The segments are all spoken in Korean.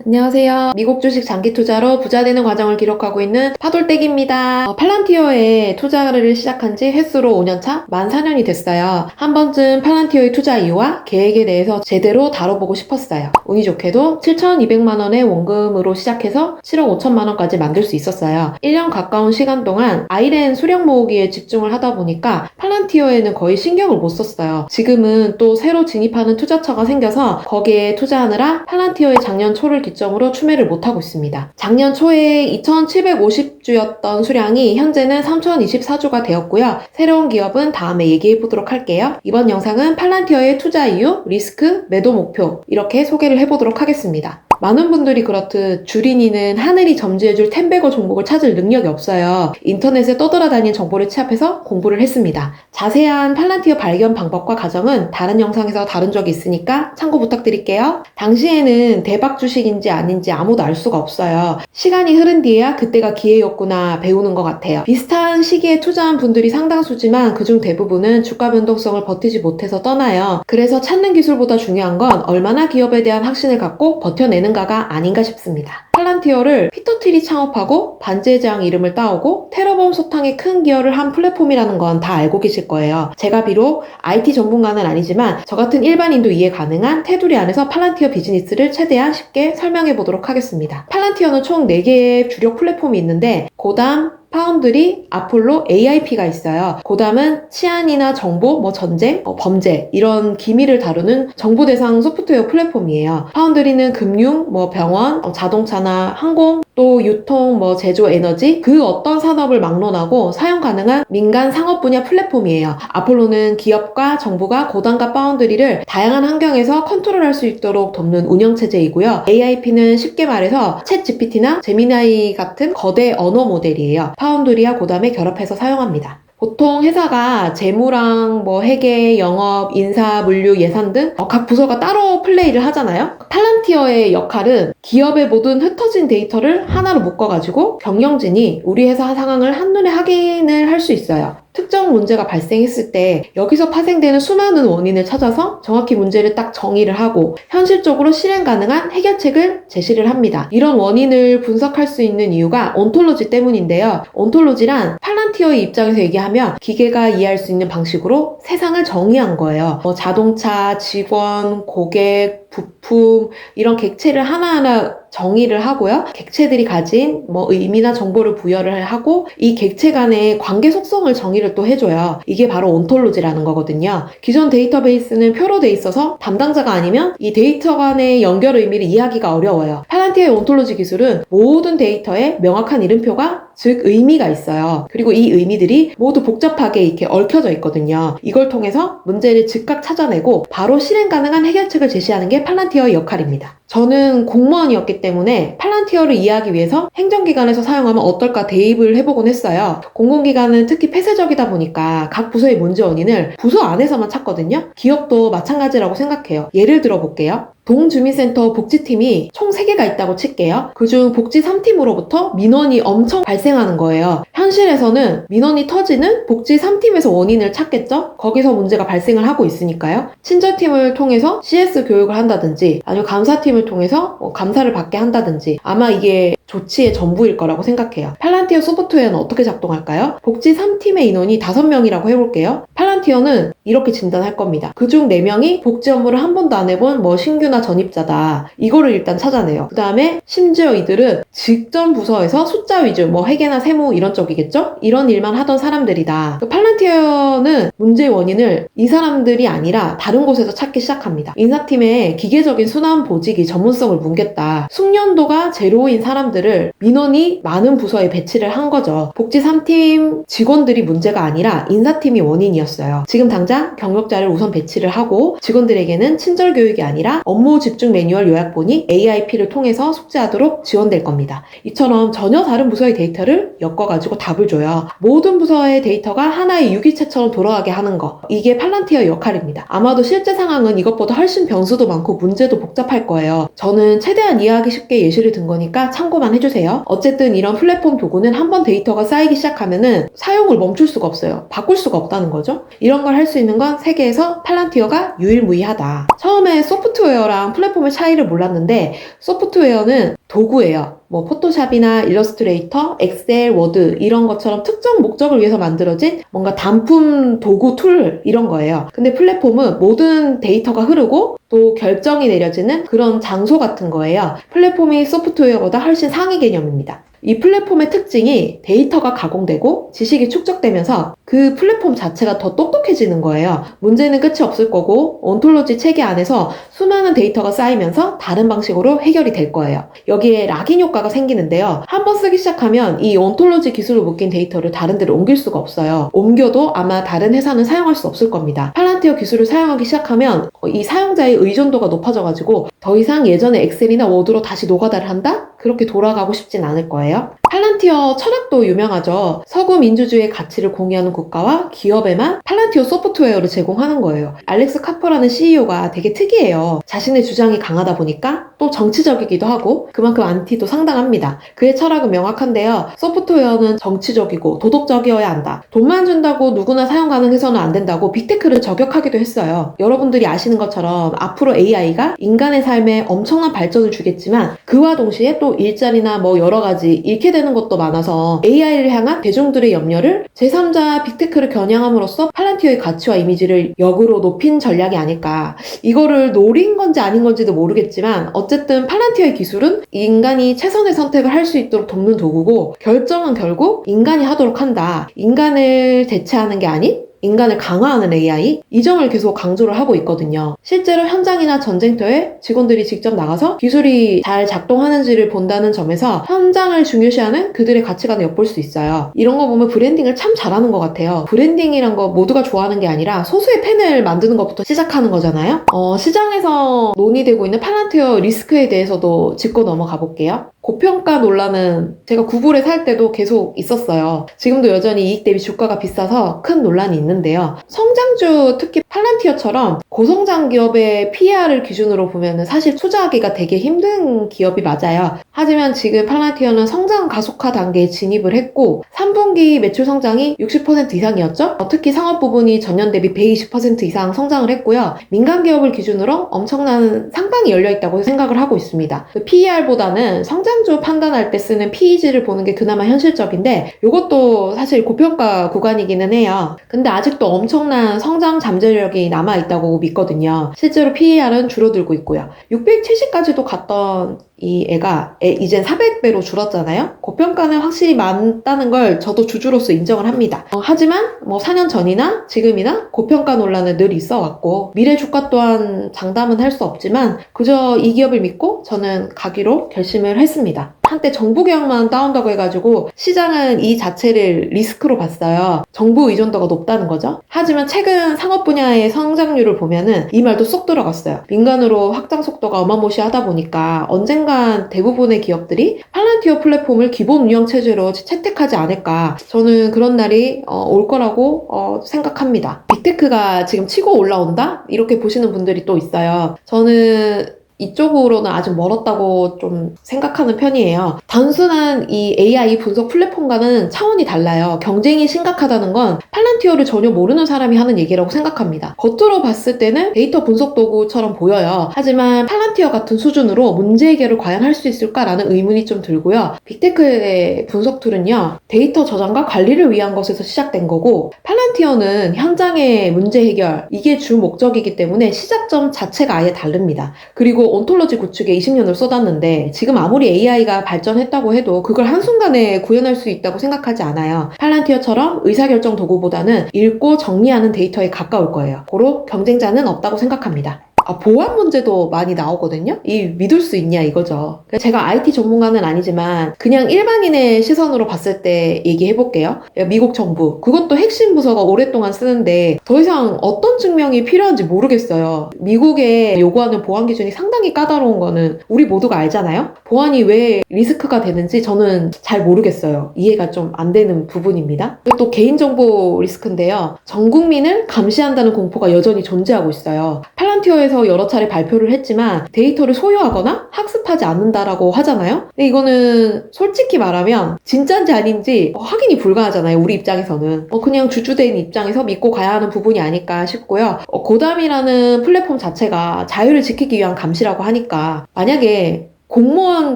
안녕하세요. 미국 주식 장기 투자로 부자 되는 과정을 기록하고 있는 파돌떼기입니다. 팔란티어에 투자를 시작한 지 횟수로 5년차, 만 4년이 됐어요. 한 번쯤 팔란티어의 투자 이유와 계획에 대해서 제대로 다뤄보고 싶었어요. 운이 좋게도 7,200만 원의 원금으로 시작해서 7억 5천만 원까지 만들 수 있었어요. 1년 가까운 시간 동안 아이렌 수령 모으기에 집중을 하다 보니까 팔란티어에는 거의 신경을 못 썼어요. 지금은 또 새로 진입하는 투자처가 생겨서 거기에 투자하느라 팔란티어의 작년 초를 기점으로 추매를 못하고 있습니다. 작년 초에 2,750주였던 수량이 현재는 3,024주가 되었고요. 새로운 기업은 다음에 얘기해 보도록 할게요. 이번 영상은 팔란티어의 투자 이유, 리스크, 매도 목표 이렇게 소개를 해보도록 하겠습니다. 많은 분들이 그렇듯 주린이는 하늘이 점지해줄 텐베거 종목을 찾을 능력이 없어요. 인터넷에 떠돌아다니는 정보를 취합해서 공부를 했습니다. 자세한 팔란티어 발견 방법과 과정은 다른 영상에서 다룬 적이 있으니까 참고 부탁드릴게요. 당시에는 대박 주식인지 아닌지 아무도 알 수가 없어요. 시간이 흐른 뒤에야 그때가 기회였구나 배우는 것 같아요. 비슷한 시기에 투자한 분들이 상당수지만 그중 대부분은 주가 변동성을 버티지 못해서 떠나요. 그래서 찾는 기술보다 중요한 건 얼마나 기업에 대한 확신을 갖고 버텨내는 가가 아닌가 싶습니다. 팔란티어를 피터 틸이 창업하고 반지의 제왕 이름을 따오고 테러범 소탕에 큰 기여를 한 플랫폼이라는 건 다 알고 계실 거예요. 제가 비록 IT 전문가는 아니지만 저 같은 일반인도 이해 가능한 테두리 안에서 팔란티어 비즈니스를 최대한 쉽게 설명해 보도록 하겠습니다. 팔란티어는 총 4개의 주력 플랫폼이 있는데 고담, 파운드리, 아폴로, AIP가 있어요. 고담은 치안이나 정보, 전쟁, 범죄 이런 기밀을 다루는 정보 대상 소프트웨어 플랫폼이에요. 파운드리는 금융, 병원, 자동차나 항공, 또 유통, 제조, 에너지 그 어떤 산업을 막론하고 사용 가능한 민간 상업 분야 플랫폼이에요. 아폴로는 기업과 정부가 고담과 파운드리를 다양한 환경에서 컨트롤할 수 있도록 돕는 운영체제이고요. AIP는 쉽게 말해서 챗 GPT나 제미나이 같은 거대 언어 모델이에요. 파운드리와 고담에 결합해서 사용합니다. 보통 회사가 재무랑 회계, 영업, 인사, 물류, 예산 등 각 부서가 따로 플레이를 하잖아요. 팔란티어의 역할은 기업의 모든 흩어진 데이터를 하나로 묶어가지고 경영진이 우리 회사 상황을 한눈에 확인을 할 수 있어요. 특정 문제가 발생했을 때 여기서 파생되는 수많은 원인을 찾아서 정확히 문제를 딱 정의를 하고 현실적으로 실행 가능한 해결책을 제시를 합니다. 이런 원인을 분석할 수 있는 이유가 온톨로지 때문인데요. 온톨로지란 팔란티어의 입장에서 얘기하면 기계가 이해할 수 있는 방식으로 세상을 정의한 거예요. 자동차, 직원, 고객, 부품 이런 객체를 하나하나 정의를 하고요. 객체들이 가진 의미나 정보를 부여를 하고 이 객체 간의 관계 속성을 정의를 또 해줘요. 이게 바로 온톨로지라는 거거든요. 기존 데이터베이스는 표로 돼 있어서 담당자가 아니면 이 데이터 간의 연결 의미를 이해하기가 어려워요. 팔란티어의 온톨로지 기술은 모든 데이터에 명확한 이름표가 즉 의미가 있어요. 그리고 이 의미들이 모두 복잡하게 이렇게 얽혀져 있거든요. 이걸 통해서 문제를 즉각 찾아내고 바로 실행 가능한 해결책을 제시하는 게 팔란티어의 역할입니다. 저는 공무원이었기 때문에 팔란티어를 이해하기 위해서 행정기관에서 사용하면 어떨까 대입을 해보곤 했어요. 공공기관은 특히 폐쇄적이다 보니까 각 부서의 문제 원인을 부서 안에서만 찾거든요. 기업도 마찬가지라고 생각해요. 예를 들어 볼게요. 동주민센터 복지팀이 총 3개가 있다고 칠게요. 그중 복지 3팀으로부터 민원이 엄청 발생하는 거예요. 현실에서는 민원이 터지는 복지 3팀에서 원인을 찾겠죠? 거기서 문제가 발생을 하고 있으니까요. 친절팀을 통해서 CS 교육을 한다든지 아니면 감사팀을 통해서 감사를 받게 한다든지 아마 이게 조치의 전부일 거라고 생각해요. 팔란티어 소프트웨어는 어떻게 작동할까요? 복지 3팀의 인원이 5명이라고 해볼게요. 팔란티어는 이렇게 진단할 겁니다. 그중 4명이 복지 업무를 한 번도 안 해본 신규나 전입자다. 이거를 일단 찾아내요. 그 다음에 심지어 이들은 직전 부서에서 숫자 위주, 회계나 세무 이런 쪽이겠죠? 이런 일만 하던 사람들이다. 팔란티어는 문제의 원인을 이 사람들이 아니라 다른 곳에서 찾기 시작합니다. 인사팀에 기계적인 순환 보직이 전문성을 뭉갰다. 숙련도가 제로인 사람들을 민원이 많은 부서에 배치를 한 거죠. 복지 3팀 직원들이 문제가 아니라 인사팀이 원인이었어요. 지금 당장 경력자를 우선 배치를 하고 직원들에게는 친절 교육이 아니라 업무 집중 매뉴얼 요약본이 AIP를 통해서 숙지하도록 지원될 겁니다. 이처럼 전혀 다른 부서의 데이터를 엮어가지고 답을 줘요. 모든 부서의 데이터가 하나의 유기체처럼 돌아가게 하는 거. 이게 팔란티어의 역할입니다. 아마도 실제 상황은 이것보다 훨씬 변수도 많고 문제도 복잡할 거예요. 저는 최대한 이해하기 쉽게 예시를 든 거니까 참고만 이해만 해주세요. 어쨌든 이런 플랫폼 도구는 한번 데이터가 쌓이기 시작하면은 사용을 멈출 수가 없어요. 바꿀 수가 없다는 거죠. 이런 걸 할 수 있는 건 세계에서 팔란티어가 유일무이하다. 처음에 소프트웨어랑 플랫폼의 차이를 몰랐는데 소프트웨어는 도구예요. 뭐 포토샵이나 일러스트레이터, 엑셀, 워드 이런 것처럼 특정 목적을 위해서 만들어진 뭔가 단품 도구 툴 이런 거예요. 근데 플랫폼은 모든 데이터가 흐르고 또 결정이 내려지는 그런 장소 같은 거예요. 플랫폼이 소프트웨어보다 훨씬 상위 개념입니다. 이 플랫폼의 특징이 데이터가 가공되고 지식이 축적되면서 그 플랫폼 자체가 더 똑똑해지는 거예요. 문제는 끝이 없을 거고 온톨로지 체계 안에서 수많은 데이터가 쌓이면서 다른 방식으로 해결이 될 거예요. 여기에 락인 효과가 생기는데요. 한번 쓰기 시작하면 이 온톨로지 기술로 묶인 데이터를 다른 데로 옮길 수가 없어요. 옮겨도 아마 다른 회사는 사용할 수 없을 겁니다. 팔란티어 기술을 사용하기 시작하면 이 사용자의 의존도가 높아져가지고 더 이상 예전에 엑셀이나 워드로 다시 노가다를 한다? 그렇게 돌아가고 싶진 않을 거예요. 팔란티어 철학도 유명하죠. 서구 민주주의의 가치를 공유하는 국가와 기업에만 팔란티어 소프트웨어를 제공하는 거예요. 알렉스 카퍼라는 CEO가 되게 특이해요. 자신의 주장이 강하다 보니까 또 정치적이기도 하고 그만큼 안티도 상당합니다. 그의 철학은 명확한데요. 소프트웨어는 정치적이고 도덕적이어야 한다. 돈만 준다고 누구나 사용 가능해서는 안 된다고 빅테크를 저격하기도 했어요. 여러분들이 아시는 것처럼 앞으로 AI가 인간의 삶에 엄청난 발전을 주겠지만 그와 동시에 또 일자리나 뭐 여러 가지 잃게 되는 것도 많아서 AI를 향한 대중들의 염려를 제3자 빅테크를 겨냥함으로써 팔란티어의 가치와 이미지를 역으로 높인 전략이 아닐까. 이거를 노린 건지 아닌 건지도 모르겠지만 어쨌든 팔란티어의 기술은 인간이 최선의 선택을 할 수 있도록 돕는 도구고 결정은 결국 인간이 하도록 한다. 인간을 대체하는 게 아닌 인간을 강화하는 AI 이 점을 계속 강조를 하고 있거든요. 실제로 현장이나 전쟁터에 직원들이 직접 나가서 기술이 잘 작동하는지를 본다는 점에서 현장을 중요시하는 그들의 가치관을 엿볼 수 있어요. 이런 거 보면 브랜딩을 참 잘하는 것 같아요. 브랜딩이란 거 모두가 좋아하는 게 아니라 소수의 팬을 만드는 것부터 시작하는 거잖아요. 시장에서 논의되고 있는 팔란티어 리스크에 대해서도 짚고 넘어가 볼게요. 고평가 논란은 제가 구글에 살 때도 계속 있었어요. 지금도 여전히 이익 대비 주가가 비싸서 큰 논란이 있는데요. 성장주, 특히 팔란티어처럼 고성장 기업의 PER을 기준으로 보면 사실 투자하기가 되게 힘든 기업이 맞아요. 하지만 지금 팔란티어는 성장 가속화 단계에 진입을 했고 3분기 매출 성장이 60% 이상이었죠. 특히 상업 부분이 전년 대비 120% 이상 성장을 했고요. 민간 기업을 기준으로 엄청난 상방이 열려있다고 생각을 하고 있습니다. PER보다는 성장주 판단할 때 쓰는 PEG를 보는 게 그나마 현실적인데 이것도 사실 고평가 구간이기는 해요. 근데 아직도 엄청난 성장 잠재력이 남아있다고 믿거든요. 실제로 PER은 줄어들고 있고요. 670까지도 갔던 이 애가 이젠 400배로 줄었잖아요. 고평가는 확실히 많다는 걸 저도 주주로서 인정을 합니다. 하지만 뭐 4년 전이나 지금이나 고평가 논란은 늘 있어 왔고 미래 주가 또한 장담은 할 수 없지만 그저 이 기업을 믿고 저는 가기로 결심을 했습니다. 한때 정부 개혁만 따온다고 해가지고 시장은 이 자체를 리스크로 봤어요. 정부 의존도가 높다는 거죠. 하지만 최근 상업 분야의 성장률을 보면은 이 말도 쏙 들어갔어요. 민간으로 확장 속도가 어마무시하다 보니까 언젠간 대부분의 기업들이 팔란티어 플랫폼을 기본 운영 체제로 채택하지 않을까. 저는 그런 날이 올 거라고 생각합니다. 빅테크가 지금 치고 올라온다? 이렇게 보시는 분들이 또 있어요. 저는 이쪽으로는 아직 멀었다고 좀 생각하는 편이에요. 단순한 이 AI 분석 플랫폼과는 차원이 달라요. 경쟁이 심각하다는 건 팔란티어를 전혀 모르는 사람이 하는 얘기라고 생각합니다. 겉으로 봤을 때는 데이터 분석 도구처럼 보여요. 하지만 팔란티어 같은 수준으로 문제 해결을 과연 할 수 있을까라는 의문이 좀 들고요. 빅테크의 분석 툴은요. 데이터 저장과 관리를 위한 것에서 시작된 거고 팔란티어는 현장의 문제 해결 이게 주 목적이기 때문에 시작점 자체가 아예 다릅니다. 그리고 온톨로지 구축에 20년을 쏟았는데 지금 아무리 AI가 발전했다고 해도 그걸 한순간에 구현할 수 있다고 생각하지 않아요. 팔란티어처럼 의사결정 도구보다는 읽고 정리하는 데이터에 가까울 거예요. 고로 경쟁자는 없다고 생각합니다. 보안 문제도 많이 나오거든요. 이 믿을 수 있냐 이거죠. 제가 IT 전문가는 아니지만 그냥 일반인의 시선으로 봤을 때 얘기해 볼게요. 미국 정부 그것도 핵심 부서가 오랫동안 쓰는데 더 이상 어떤 증명이 필요한지 모르겠어요. 미국에 요구하는 보안 기준이 상당히 까다로운 거는 우리 모두가 알잖아요. 보안이 왜 리스크가 되는지 저는 잘 모르겠어요. 이해가 좀 안 되는 부분입니다. 그리고 또 개인정보 리스크인데요. 전 국민을 감시한다는 공포가 여전히 존재하고 있어요. 팔란티어에서 정부에서 여러 차례 발표를 했지만 데이터를 소유하거나 학습하지 않는다라고 하잖아요. 근데 이거는 솔직히 말하면 진짜인지 아닌지 확인이 불가하잖아요. 우리 입장에서는. 그냥 주주대인 입장에서 믿고 가야 하는 부분이 아닐까 싶고요. 고담이라는 플랫폼 자체가 자유를 지키기 위한 감시라고 하니까 만약에 공무원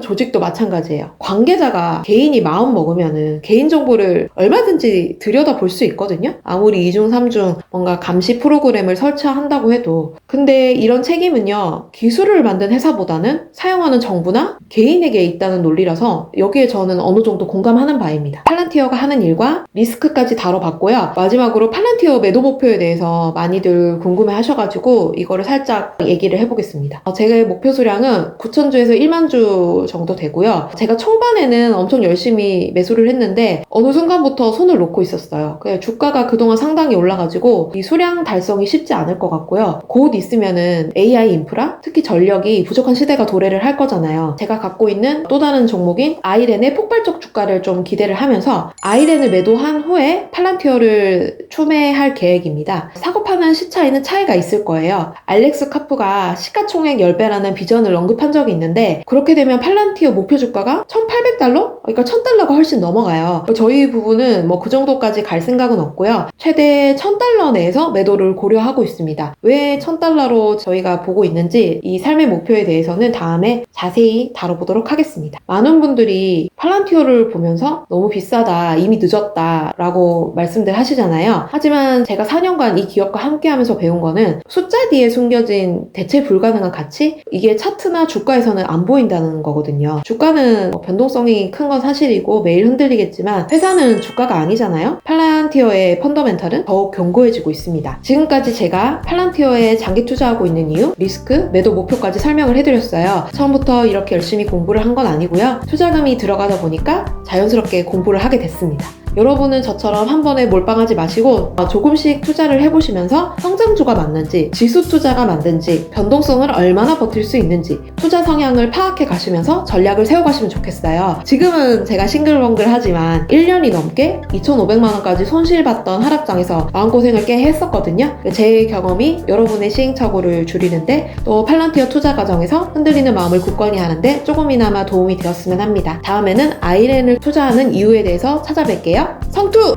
조직도 마찬가지예요. 관계자가 개인이 마음 먹으면은 개인정보를 얼마든지 들여다볼 수 있거든요. 아무리 2중, 3중 뭔가 감시 프로그램을 설치한다고 해도. 근데 이런 책임은요, 기술을 만든 회사보다는 사용하는 정부나 개인에게 있다는 논리라서 여기에 저는 어느 정도 공감하는 바입니다. 팔란티어가 하는 일과 리스크까지 다뤄봤고요. 마지막으로 팔란티어 매도 목표에 대해서 많이들 궁금해 하셔가지고 이거를 살짝 얘기를 해보겠습니다. 제 목표 수량은 9,000주에서 1만 주 정도 되고요. 제가 초반에는 엄청 열심히 매수를 했는데 어느 순간부터 손을 놓고 있었어요. 주가가 그동안 상당히 올라가지고 이 수량 달성이 쉽지 않을 것 같고요. 곧 있으면은 AI 인프라, 특히 전력이 부족한 시대가 도래를 할 거잖아요. 제가 갖고 있는 또 다른 종목인 아이렌의 폭발적 주가를 좀 기대를 하면서 아이렌을 매도한 후에 팔란티어를 추매할 계획입니다. 사고 파는 시차에는 차이가 있을 거예요. 알렉스 카프가 시가총액 10배라는 비전을 언급한 적이 있는데 그렇게 되면 팔란티어 목표 주가가 1,800달러? 그러니까 1,000달러가 훨씬 넘어가요. 저희 부부는 뭐 그 정도까지 갈 생각은 없고요. 최대 1,000달러 내에서 매도를 고려하고 있습니다. 왜 1,000달러로 저희가 보고 있는지 이 삶의 목표에 대해서는 다음에 자세히 다뤄보도록 하겠습니다. 많은 분들이 팔란티어를 보면서 너무 비싸다, 이미 늦었다 라고 말씀들 하시잖아요. 하지만 제가 4년간 이 기업과 함께 하면서 배운 거는 숫자 뒤에 숨겨진 대체 불가능한 가치? 이게 차트나 주가에서는 안 보인다는 거거든요. 주가는 변동성이 큰 건 사실이고 매일 흔들리겠지만 회사는 주가가 아니잖아요. 팔란티어의 펀더멘털은 더욱 견고해지고 있습니다. 지금까지 제가 팔란티어에 장기 투자하고 있는 이유, 리스크, 매도 목표까지 설명을 해드렸어요. 처음부터 이렇게 열심히 공부를 한 건 아니고요. 투자금이 들어가다 보니까 자연스럽게 공부를 하게 됐습니다. 여러분은 저처럼 한 번에 몰빵하지 마시고 조금씩 투자를 해보시면서 성장주가 맞는지, 지수 투자가 맞는지, 변동성을 얼마나 버틸 수 있는지 투자 성향을 파악해 가시면서 전략을 세워가시면 좋겠어요. 지금은 제가 싱글벙글하지만 1년이 넘게 2,500만원까지 손실봤던 하락장에서 마음고생을 꽤 했었거든요. 제 경험이 여러분의 시행착오를 줄이는데 또 팔란티어 투자 과정에서 흔들리는 마음을 굳건히 하는데 조금이나마 도움이 되었으면 합니다. 다음에는 아이렌을 투자하는 이유에 대해서 찾아뵐게요. 성투!